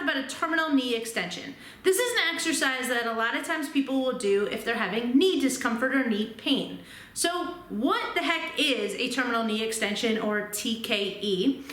talk about a terminal knee extension. This is an exercise that a lot of times people will do if they're having knee discomfort or knee pain. So what the heck is a terminal knee extension, or TKE?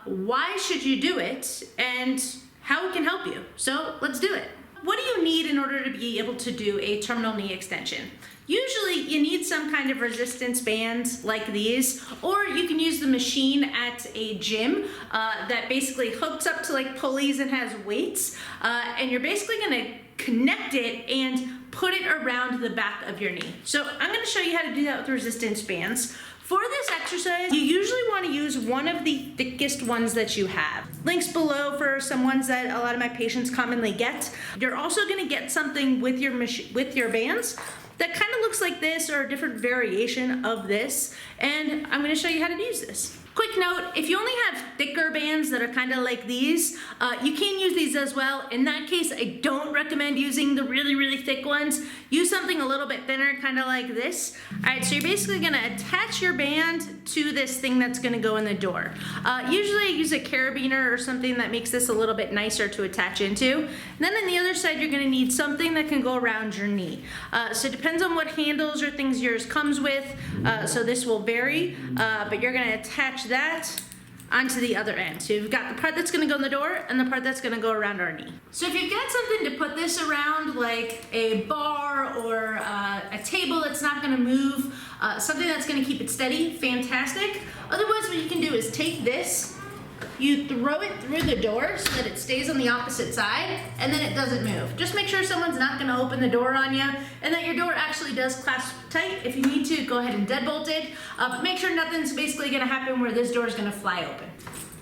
Why should you do it, and how it can help you? So let's do it. What do you need in order to be able to do a terminal knee extension? Usually you need some kind of resistance bands like these, or you can use the machine at a gym that basically hooks up to like pulleys and has weights, and you're basically gonna connect it and put it around the back of your knee. So I'm gonna show you how to do that with resistance bands. For this exercise, you usually want to use one of the thickest ones that you have. Links below for some ones that a lot of my patients commonly get. You're also going to get something with your bands that kind of looks like this, or a different variation of this, and I'm going to show you how to use this. Quick note, if you only have thicker bands that are kind of like these, you can use these as well. In that case, I don't recommend using the really, really thick ones. Use something a little bit thinner, kind of like this. All right, so you're basically gonna attach your band to this thing that's gonna go in the door. Usually I use a carabiner or something that makes this a little bit nicer to attach into. And then on the other side, you're gonna need something that can go around your knee. So it depends on what handles or things yours comes with. So this will vary, but you're gonna attach that onto the other end. So you've got the part that's going to go in the door and the part that's going to go around our knee. So if you've got something to put this around, like a bar or a table that's not going to move, something that's going to keep it steady, fantastic. Otherwise, what you can do is take this, you throw it through the door so that it stays on the opposite side, and then it doesn't move. Just make sure someone's not going to open the door on you, and that your door actually does clasp tight. If you need to, go ahead and deadbolt it, but make sure nothing's basically going to happen where this door is going to fly open.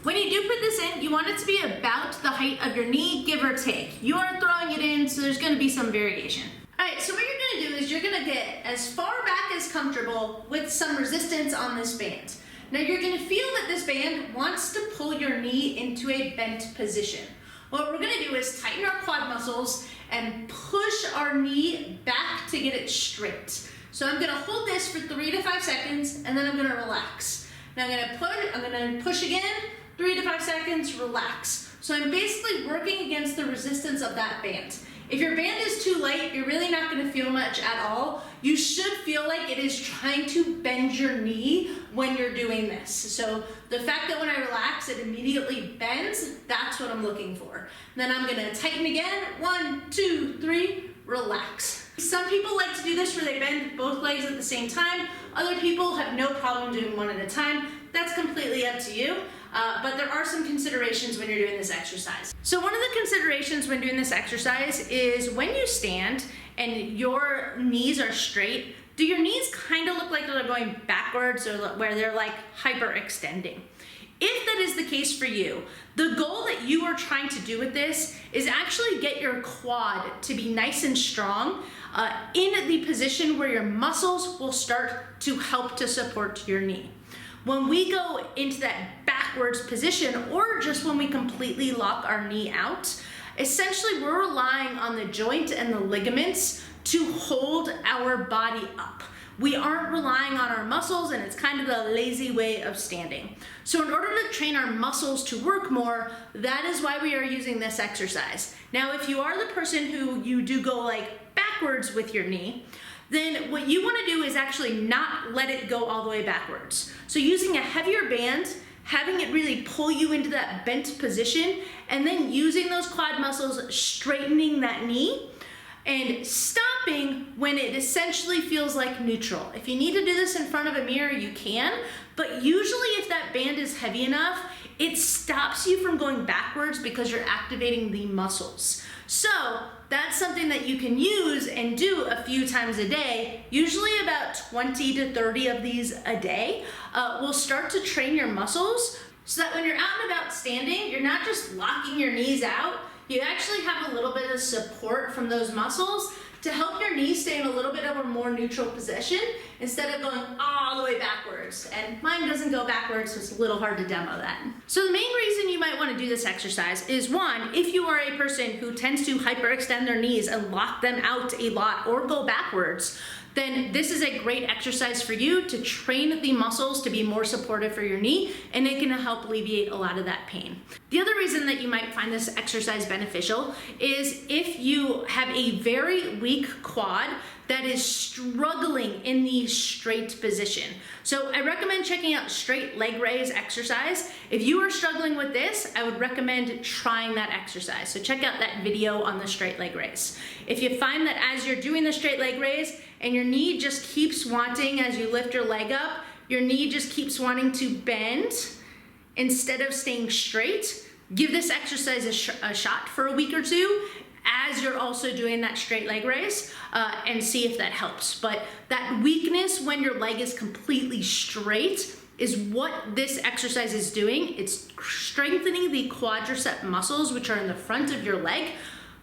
When you do put this in, you want it to be about the height of your knee, give or take. You are throwing it in, so there's going to be some variation. Alright, so what you're going to do is you're going to get as far back as comfortable with some resistance on this band. Now you're going to feel that this band wants to pull your knee into a bent position. What we're going to do is tighten our quad muscles and push our knee back to get it straight. So I'm going to hold this for 3 to 5 seconds, and then I'm going to relax. Now I'm going to push again, 3 to 5 seconds, relax. So I'm basically working against the resistance of that band. If your band is too light, you're really not going to feel much at all. You should feel like it is trying to bend your knee when you're doing this. So the fact that when I relax, it immediately bends, that's what I'm looking for. Then I'm going to tighten again. 1, 2, 3, relax. Some people like to do this where they bend both legs at the same time. Other people have no problem doing one at a time. That's completely up to you. But there are some considerations when you're doing this exercise. So one of the considerations when doing this exercise is when you stand and your knees are straight, do your knees kind of look like they're going backwards, or where they're like hyperextending? If that is the case for you, the goal that you are trying to do with this is actually get your quad to be nice and strong in the position where your muscles will start to help to support your knee. When we go into that backwards position, or just when we completely lock our knee out, essentially we're relying on the joint and the ligaments to hold our body up. We aren't relying on our muscles, and it's kind of a lazy way of standing. So in order to train our muscles to work more, that is why we are using this exercise. Now, if you are the person who you do go like backwards with your knee, then what you want to do is actually not let it go all the way backwards. So using a heavier band, having it really pull you into that bent position, and then using those quad muscles, straightening that knee, and stopping when it essentially feels like neutral. If you need to do this in front of a mirror, you can, but usually if that band is heavy enough, it stops you from going backwards because you're activating the muscles. So that's something that you can use and do a few times a day. Usually about 20 to 30 of these a day will start to train your muscles so that when you're out and about standing, you're not just locking your knees out, you actually have a little bit of support from those muscles to help your knees stay in a little bit of a more neutral position instead of going all the way backwards. And mine doesn't go backwards, so it's a little hard to demo that. So the main reason you might want to do this exercise is, one, if you are a person who tends to hyperextend their knees and lock them out a lot or go backwards, then this is a great exercise for you to train the muscles to be more supportive for your knee, and it can help alleviate a lot of that pain. The other reason that you might find this exercise beneficial is if you have a very weak quad that is struggling in the straight position. So I recommend checking out straight leg raise exercise. If you are struggling with this, I would recommend trying that exercise. So check out that video on the straight leg raise. If you find that as you're doing the straight leg raise and your knee just keeps wanting, as you lift your leg up, your knee just keeps wanting to bend instead of staying straight, give this exercise a shot for a week or two as you're also doing that straight leg raise, and see if that helps. But that weakness when your leg is completely straight is what this exercise is doing. It's strengthening the quadricep muscles, which are in the front of your leg,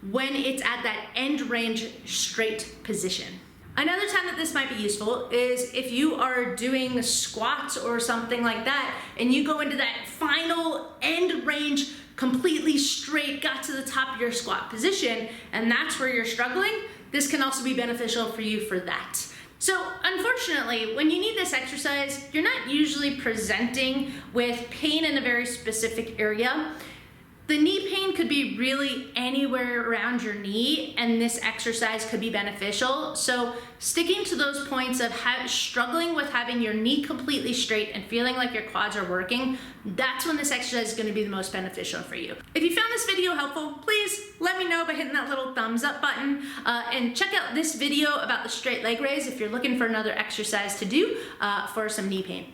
when it's at that end range straight position. Another time that this might be useful is if you are doing squats or something like that, and you go into that final end range completely straight, got to the top of your squat position, and that's where you're struggling, this can also be beneficial for you for that. So unfortunately, when you need this exercise, you're not usually presenting with pain in a very specific area. The knee pain could be really anywhere around your knee, and this exercise could be beneficial. So sticking to those points of struggling with having your knee completely straight and feeling like your quads are working, that's when this exercise is going to be the most beneficial for you. If you found this video helpful, please let me know by hitting that little thumbs up button, and check out this video about the straight leg raise if you're looking for another exercise to do for some knee pain.